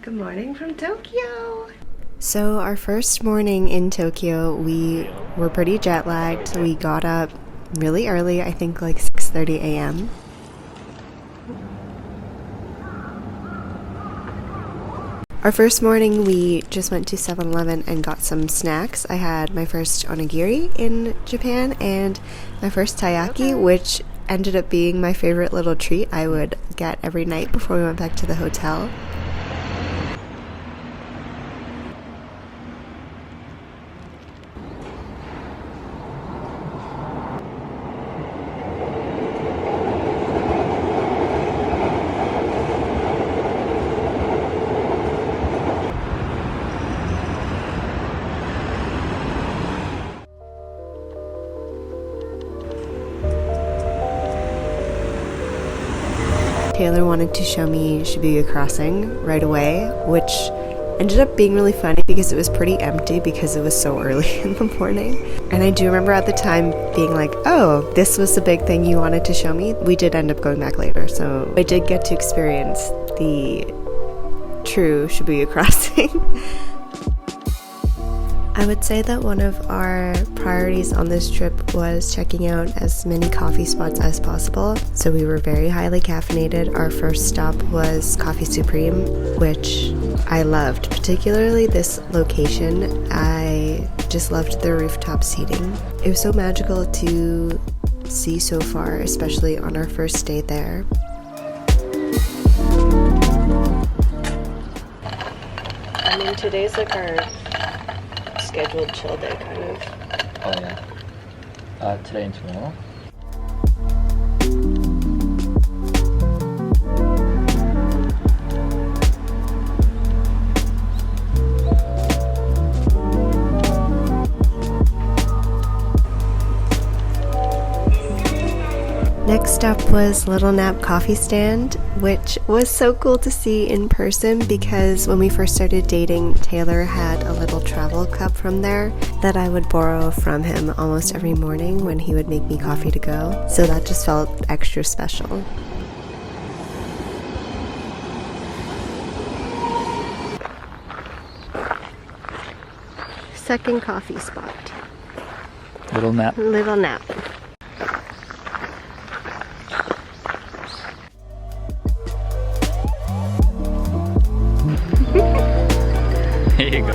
Good morning from Tokyo! So our first morning in Tokyo, we were pretty jet lagged. We got up really early, I think like 6:30 a.m. Our first morning we just went to 7-Eleven and got some snacks. I had my first onigiri in Japan and my first taiyaki, which ended up being my favorite little treat I would get every night before we went back to the hotel. Taylor wanted to show me Shibuya Crossing right away, which ended up being really funny because it was pretty empty because it was so early in the morning. And I do remember at the time being like, oh, this was the big thing you wanted to show me. We did end up going back later, so I did get to experience the true Shibuya Crossing. I would say that one of our priorities on this trip was checking out as many coffee spots as possible. So we were very highly caffeinated. Our first stop was Coffee Supreme, which I loved, particularly this location. I just loved the rooftop seating. It was so magical to see so far, especially on our first day there. I mean, today's like our scheduled chill day, kind of. Oh yeah. Today and tomorrow? Next up was Little Nap Coffee Stand, which was so cool to see in person because when we first started dating, Taylor had a little travel cup from there that I would borrow from him almost every morning when he would make me coffee to go. So that just felt extra special. Second coffee spot. Little nap. Little Nap. Here you go.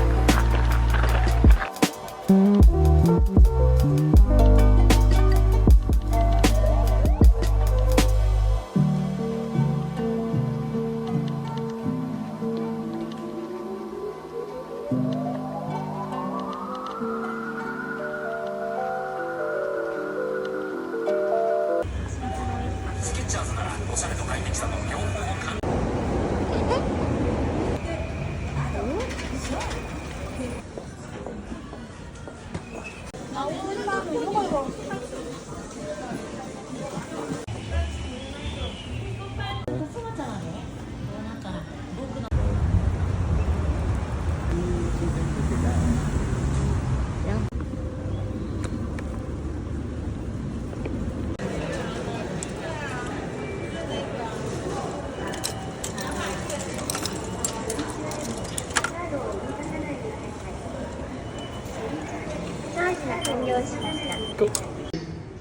Go.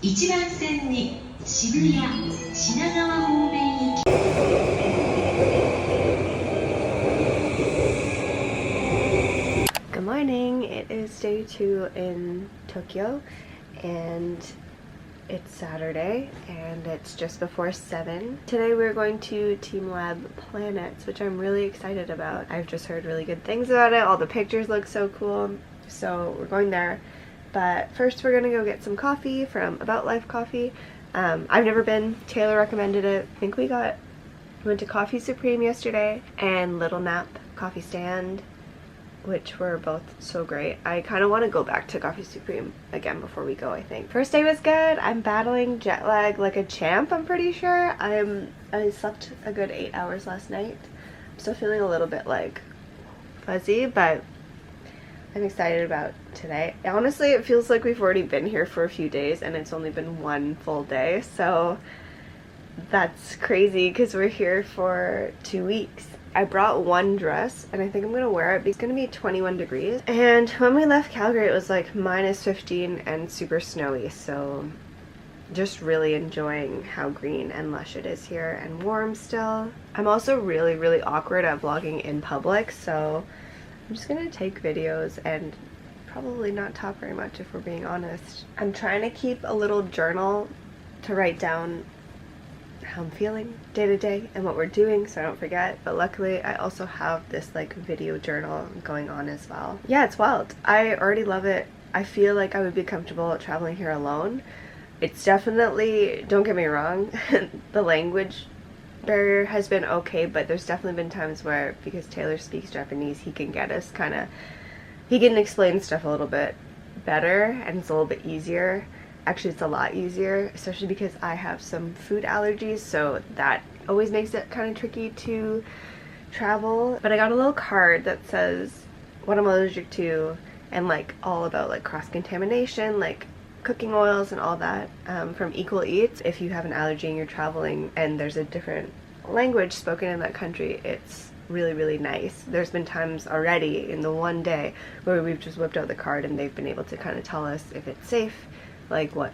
1番線に渋谷品川方面行き。Good morning, it is day 2 in Tokyo and it's Saturday and it's just before 7. Today we're going to TeamLab Planets, which I'm really excited about. I've just heard really good things about it. All the pictures look so cool, so we're going there. But first we're gonna go get some coffee from About Life Coffee. I've never been. Taylor recommended it. I think we went to Coffee Supreme yesterday and Little Nap Coffee Stand, which were both so great. I kind of want to go back to Coffee Supreme again before we go, I think. First day was good. I'm battling jet lag like a champ, I'm pretty sure. I slept a good 8 hours last night. I'm still feeling a little bit like fuzzy, but I'm excited about today. Honestly, it feels like we've already been here for a few days and it's only been one full day, so That's crazy because we're here for 2 weeks. I brought one dress and I think I'm gonna wear it because it's gonna be 21 degrees. And when we left Calgary, it was like -15 and super snowy. So just really enjoying how green and lush it is here and warm still. I'm also really awkward at vlogging in public, so I'm just gonna take videos and probably not talk very much if we're being honest. I'm trying to keep a little journal to write down how I'm feeling day to day and what we're doing so I don't forget, but luckily I also have this like video journal going on as well. Yeah, it's wild. I already love it. I feel like I would be comfortable traveling here alone. It's definitely, don't get me wrong, the language barrier has been okay, but there's definitely been times where, because Taylor speaks Japanese, he can get us he can explain stuff a little bit better and it's a little bit easier. Actually, it's a lot easier, especially because I have some food allergies, so that always makes it kind of tricky to travel. But I got a little card that says what I'm allergic to and like all about like cross-contamination, like cooking oils and all that, from Equal Eats. If you have an allergy and you're traveling and there's a different language spoken in that country, it's really nice. There's been times already in the one day where we've just whipped out the card and they've been able to kind of tell us if it's safe, like what,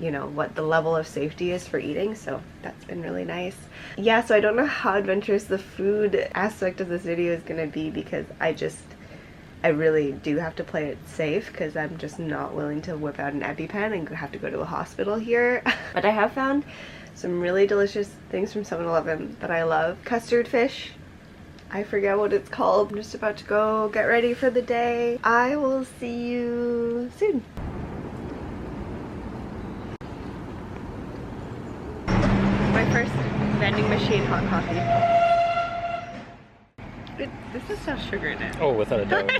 you know, what the level of safety is for eating, so that's been really nice. Yeah, so I don't know how adventurous the food aspect of this video is gonna be because I really do have to play it safe because I'm just not willing to whip out an EpiPen and have to go to a hospital here. But I have found some really delicious things from 7-Eleven that I love. Custard fish. I forget what it's called. I'm just about to go get ready for the day. I will see you soon. My first vending machine hot coffee. This is still sugar in it. Oh, without a doubt.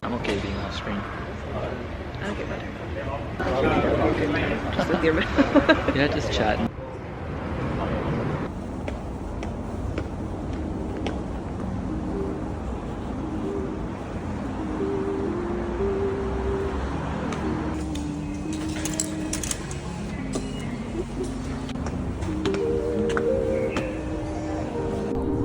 I'm okay being off screen. I'll get better. Just with your mouth. Yeah, just chatting.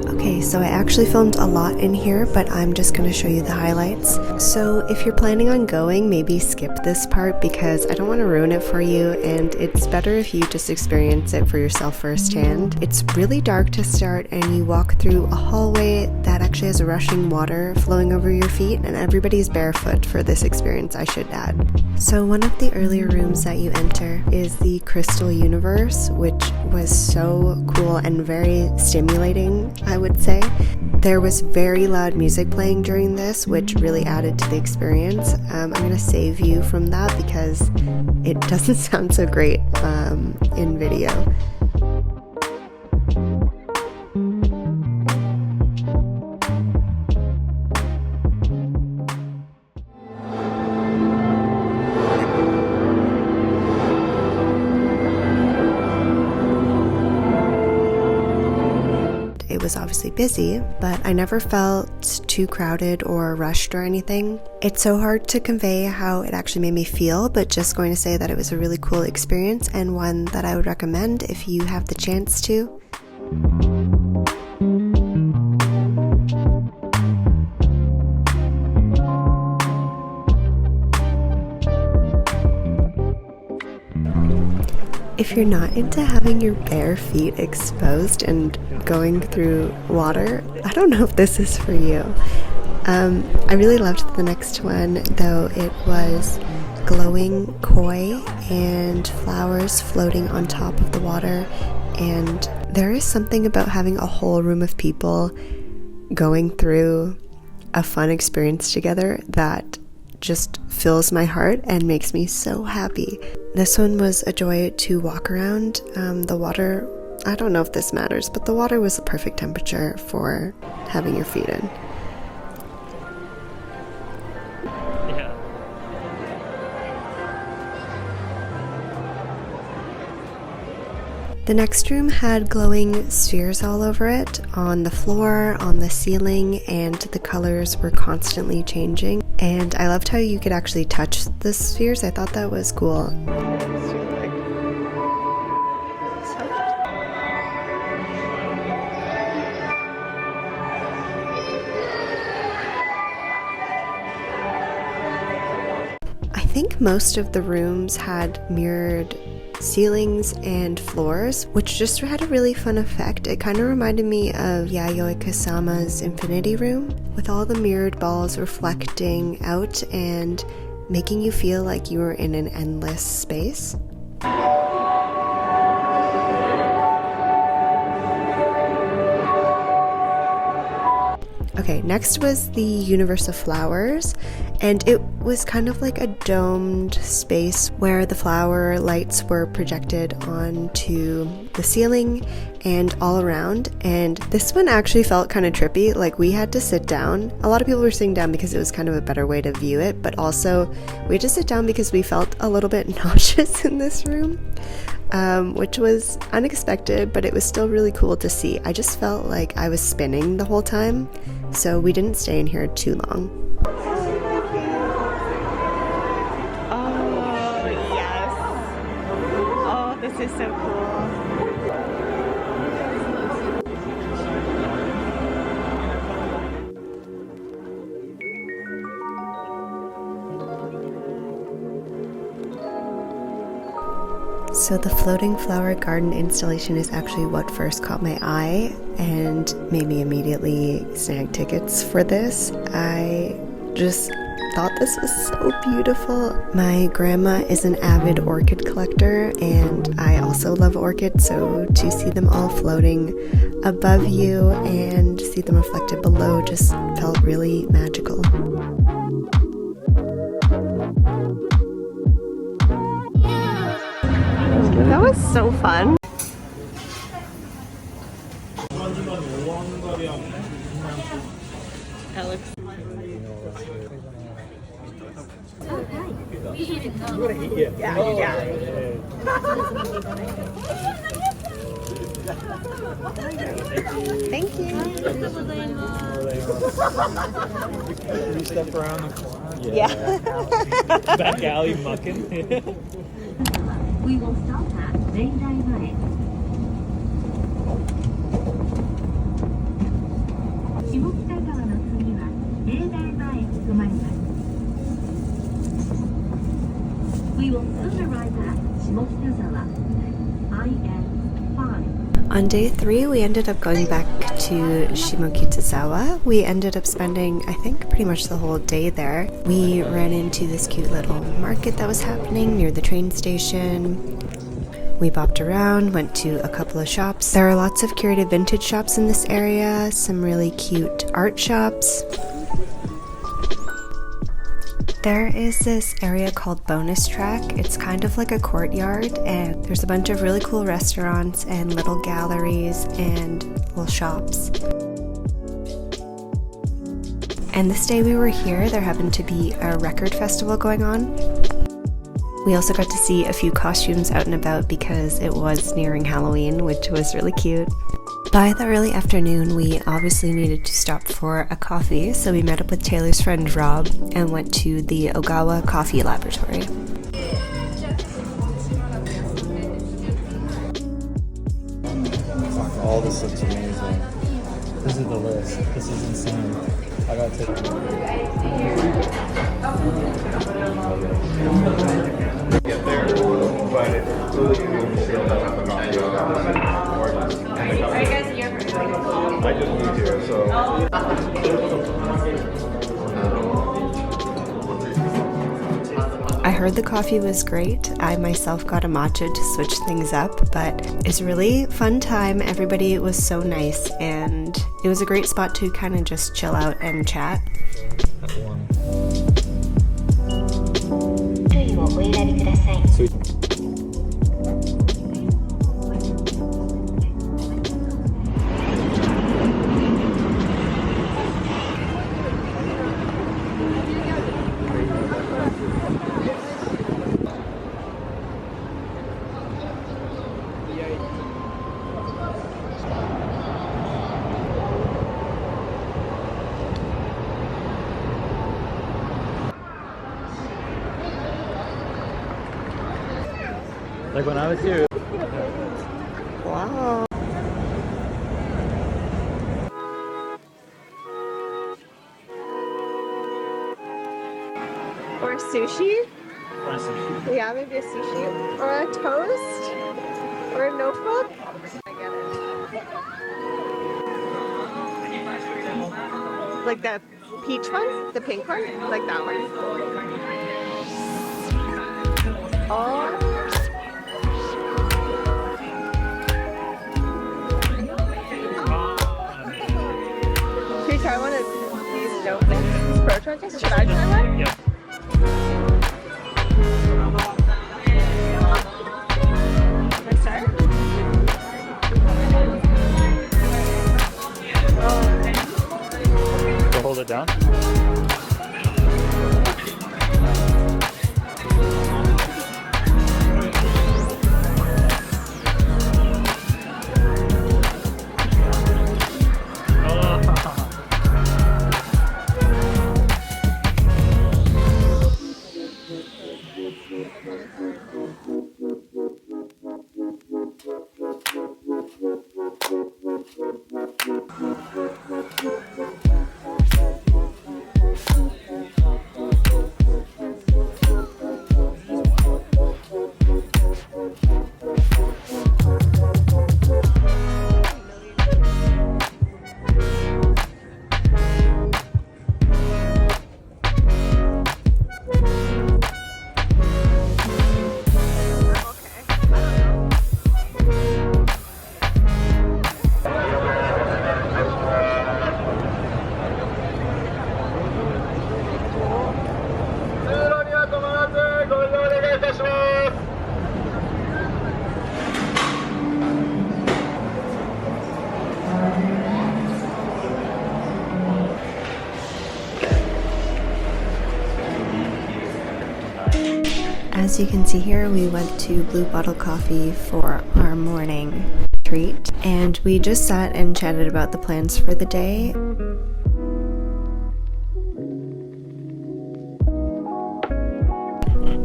Okay, so I actually filmed a lot in here, but I'm just going to show you the highlights. So if you're planning on going, maybe skip this part because I don't want to ruin it for you, and it's better if you just experience it for yourself firsthand. It's really dark to start, and you walk through a hallway that actually has rushing water flowing over your feet, and everybody's barefoot for this experience, I should add. So one of the earlier rooms that you enter is the Crystal Universe, which was so cool and very stimulating, I would say. There was very loud music playing during this, which really added to the experience. I'm going to save you from that because it doesn't sound so great in video. It was obviously busy, but I never felt too crowded or rushed or anything. It's so hard to convey how it actually made me feel, but just going to say that it was a really cool experience and one that I would recommend if you have the chance to. If you're not into having your bare feet exposed and going through water, I don't know if this is for you. I really loved the next one, though. It was glowing koi and flowers floating on top of the water, and there is something about having a whole room of people going through a fun experience together that just fills my heart and makes me so happy. This one was a joy to walk around. The water, I don't know if this matters, but the water was the perfect temperature for having your feet in. Yeah. The next room had glowing spheres all over it, on the floor, on the ceiling, and the colors were constantly changing. And I loved how you could actually touch the spheres. I thought that was cool. I think most of the rooms had mirrored ceilings and floors, which just had a really fun effect. It kind of reminded me of Yayoi Kusama's Infinity Room, with all the mirrored balls reflecting out and making you feel like you were in an endless space. Okay, next was the Universe of Flowers, and it was kind of like a domed space where the flower lights were projected onto the ceiling and all around. And this one actually felt kind of trippy. Like, we had to sit down. A lot of people were sitting down because it was kind of a better way to view it, but also we had to sit down because we felt a little bit nauseous in this room. Which was unexpected, but it was still really cool to see. I just felt like I was spinning the whole time, so we didn't stay in here too long. Oh, yes. Oh, this is so cool. So the floating flower garden installation is actually what first caught my eye and made me immediately snag tickets for this. I just thought this was so beautiful. My grandma is an avid orchid collector, and I also love orchids, so to see them all floating above you and see them reflected below just felt really magical. That was so fun. Alex. Thank you. You step around the corner. Yeah. Back alley mucking. We will stop at 明大前。下北沢の次は明大前へ止まります。We will soon arrive at 下北沢 IN5。 On day 3, we ended up going back to Shimokitazawa. We ended up spending, I think, pretty much the whole day there. We ran into this cute little market that was happening near the train station. We bopped around, went to a couple of shops. There are lots of curated vintage shops in this area, some really cute art shops. There is this area called Bonus Track. It's kind of like a courtyard, and there's a bunch of really cool restaurants and little galleries and little shops. And this day we were here, there happened to be a record festival going on. We also got to see a few costumes out and about because it was nearing Halloween, which was really cute. By the early afternoon, we obviously needed to stop for a coffee, so we met up with Taylor's friend Rob and went to the Ogawa Coffee Laboratory. All this looks amazing. This is the list. This is insane. I gotta take Get there, but it's really cool to see all that happen on the Are you guys here for I just moved here, so. I heard the coffee was great. I myself got a matcha to switch things up, but it's a really fun time. Everybody was so nice, and it was a great spot to kind of just chill out and chat. Sweet. Like when I was here. Wow. Or sushi? Yeah, maybe a sushi. Or a toast? Or a notebook? I get it. Like the peach one? The pink one? Like that one? Oh. Should we try one of these notebooks? Pro-projects? Should I try one? Yep. Can I start? So hold it down. As you can see here, we went to Blue Bottle Coffee for our morning treat, and we just sat and chatted about the plans for the day.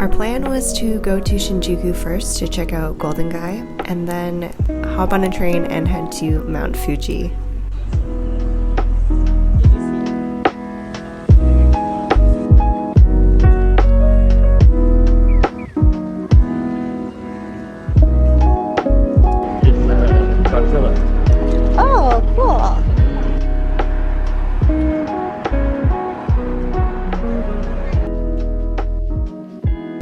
Our plan was to go to Shinjuku first to check out Golden Guy, and then hop on a train and head to Mount Fuji. Oh, cool.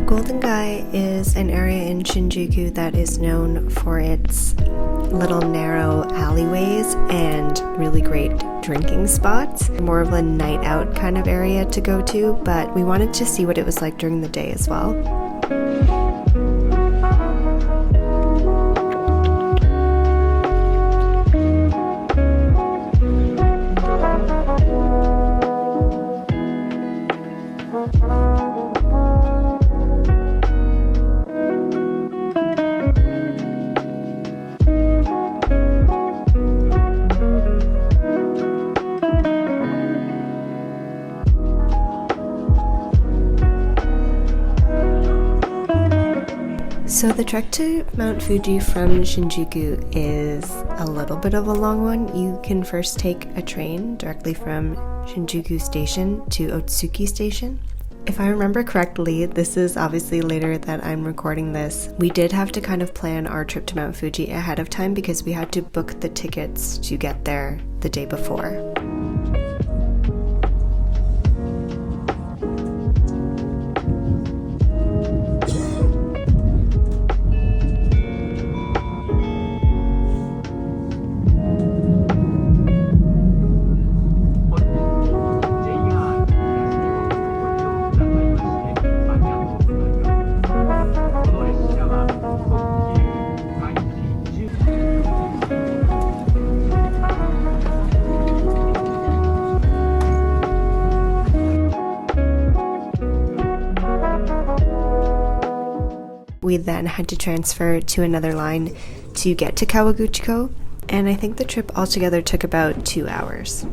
Golden Guy is an area in Shinjuku that is known for its little narrow alleyways and really great drinking spots. More of a night out kind of area to go to, but we wanted to see what it was like during the day as well. So the trek to Mount Fuji from Shinjuku is a little bit of a long one. You can first take a train directly from Shinjuku Station to Otsuki Station. If I remember correctly, this is obviously later that I'm recording this. We did have to kind of plan our trip to Mount Fuji ahead of time because we had to book the tickets to get there the day before. We then had to transfer to another line to get to Kawaguchiko, and I think the trip altogether took about 2 hours.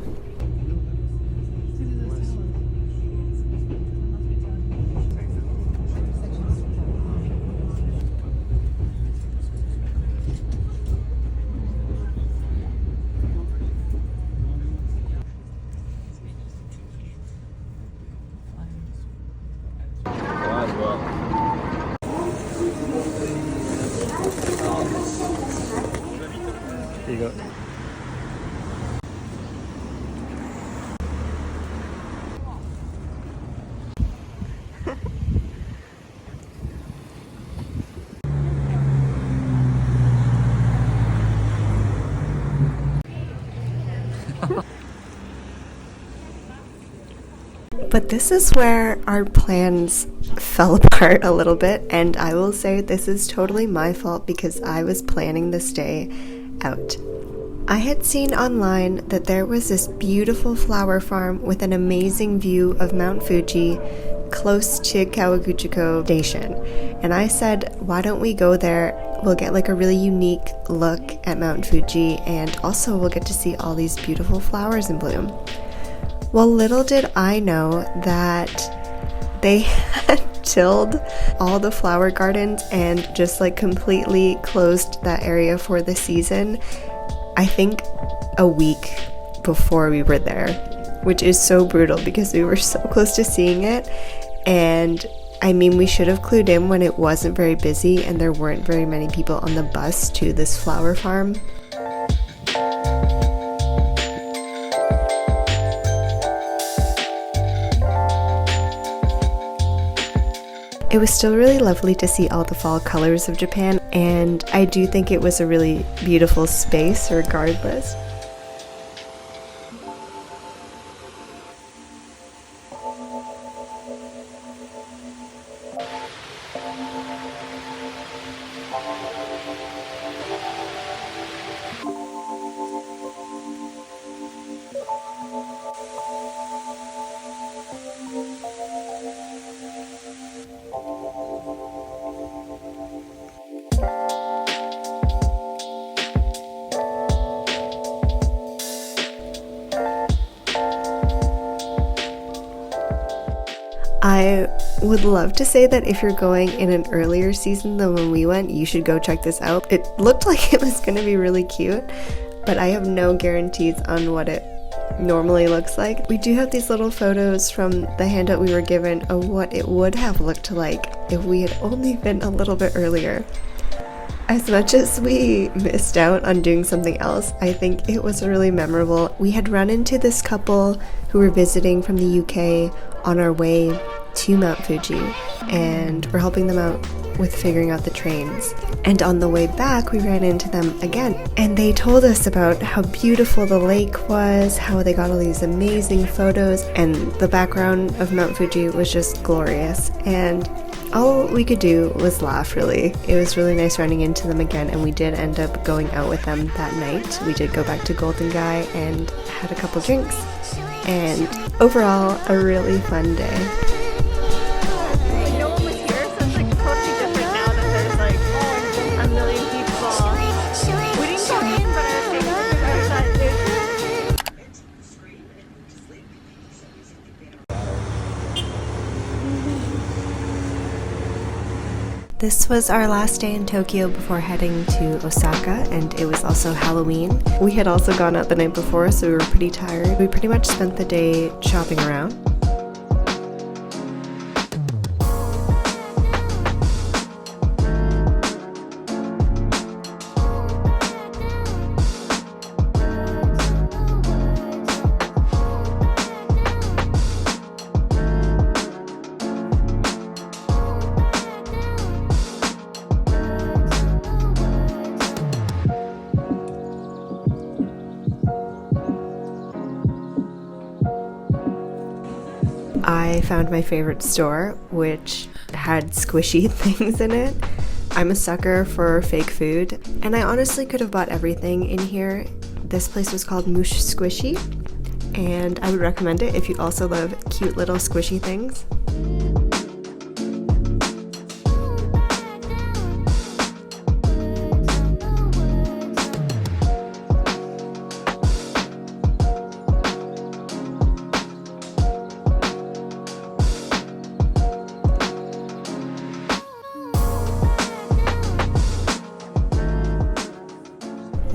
you go. But this is where our plans fell apart a little bit, and I will say this is totally my fault because I was planning this day out. I had seen online that there was this beautiful flower farm with an amazing view of Mount Fuji close to Kawaguchiko Station, and I said, why don't we go there? We'll get like a really unique look at Mount Fuji, and also we'll get to see all these beautiful flowers in bloom. Well, little did I know that they had tilled all the flower gardens and just like completely closed that area for the season, I think a week before we were there, which is so brutal because we were so close to seeing it. And I mean, we should have clued in when it wasn't very busy and there weren't very many people on the bus to this flower farm. It was still really lovely to see all the fall colors of Japan, and I do think it was a really beautiful space regardless. I would love to say that if you're going in an earlier season than when we went, you should go check this out. It looked like it was going to be really cute, but I have no guarantees on what it normally looks like. We do have these little photos from the handout we were given of what it would have looked like if we had only been a little bit earlier. As much as we missed out on doing something else, I think it was really memorable. We had run into this couple who were visiting from the UK on our way to Mount Fuji, and we're helping them out with figuring out the trains. And on the way back, we ran into them again, and they told us about how beautiful the lake was, how they got all these amazing photos, and the background of Mount Fuji was just glorious. And all we could do was laugh, really. It was really nice running into them again, and we did end up going out with them that night. We did go back to Golden Guy and had a couple drinks, and overall, a really fun day. No one was here, so it's like totally different now that there's like a million people. We didn't go in, but I was taking pictures outside. This was our last day in Tokyo before heading to Osaka, and it was also Halloween. We had also gone out the night before, so we were pretty tired. We pretty much spent the day shopping around. I found my favorite store, which had squishy things in it. I'm a sucker for fake food, and I honestly could have bought everything in here. This place was called Moosh Squishy, and I would recommend it if you also love cute little squishy things.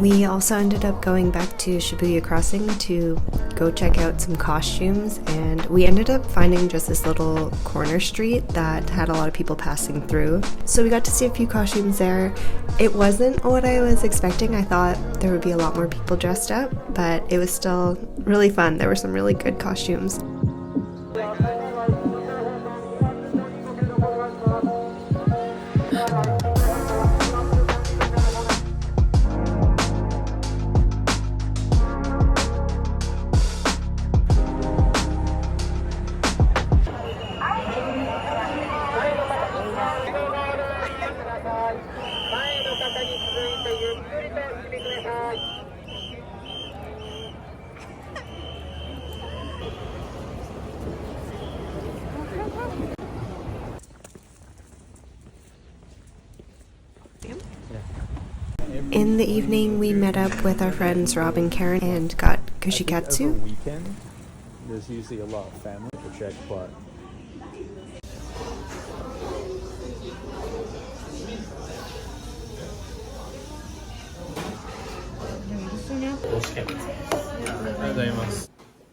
We also ended up going back to Shibuya Crossing to go check out some costumes, and we ended up finding just this little corner street that had a lot of people passing through. So we got to see a few costumes there. It wasn't what I was expecting. I thought there would be a lot more people dressed up, but it was still really fun. There were some really good costumes. In the evening, we met up with our friends Rob and Karen and got kushikatsu. Over weekend, there's usually a lot of family to check, but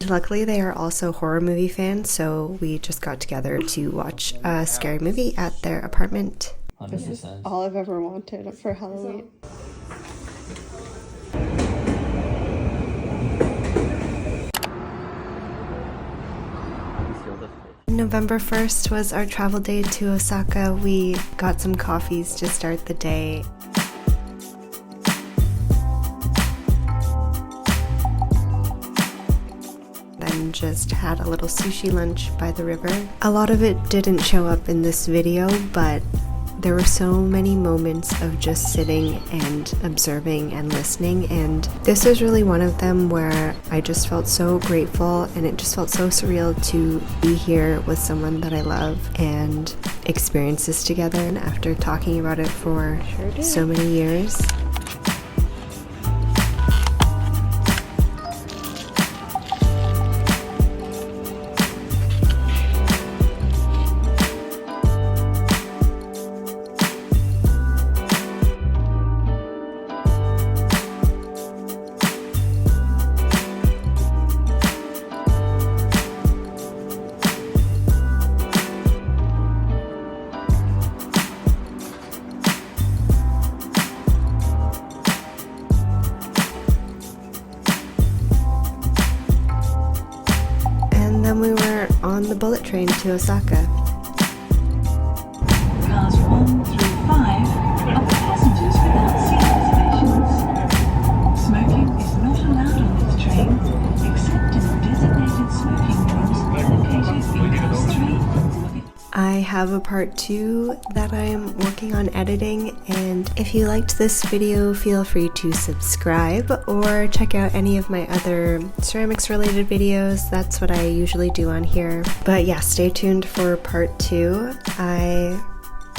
luckily, they are also horror movie fans, so we just got together to watch a scary movie at their apartment. 100%. This is all I've ever wanted for Halloween. November 1st was our travel day to Osaka. We got some coffees to start the day. Then just had a little sushi lunch by the river. A lot of it didn't show up in this video, but there were so many moments of just sitting and observing and listening, and this was really one of them where I just felt so grateful, and it just felt so surreal to be here with someone that I love and experience this together, and after talking about it for so many years. Then we were on the bullet train to Osaka. Cars 1 through 5 are for passengers without seat reservations. Smoking is not allowed on this train, except in the designated smoking rooms located in Class 3. I have a part 2 that I am working on editing, and if you liked this video, feel free to subscribe or check out any of my other ceramics related videos. That's what I usually do on here. But yeah, stay tuned for part 2. I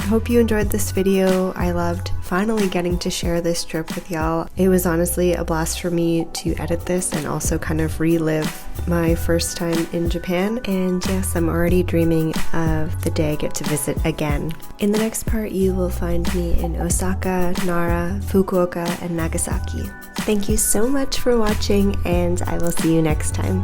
hope you enjoyed this video. I loved finally getting to share this trip with y'all. It was honestly a blast for me to edit this and also kind of relive my first time in Japan, and yes, I'm already dreaming of the day I get to visit again. In the next part, you will find me in Osaka, Nara, Fukuoka, and Nagasaki. Thank you so much for watching, and I will see you next time.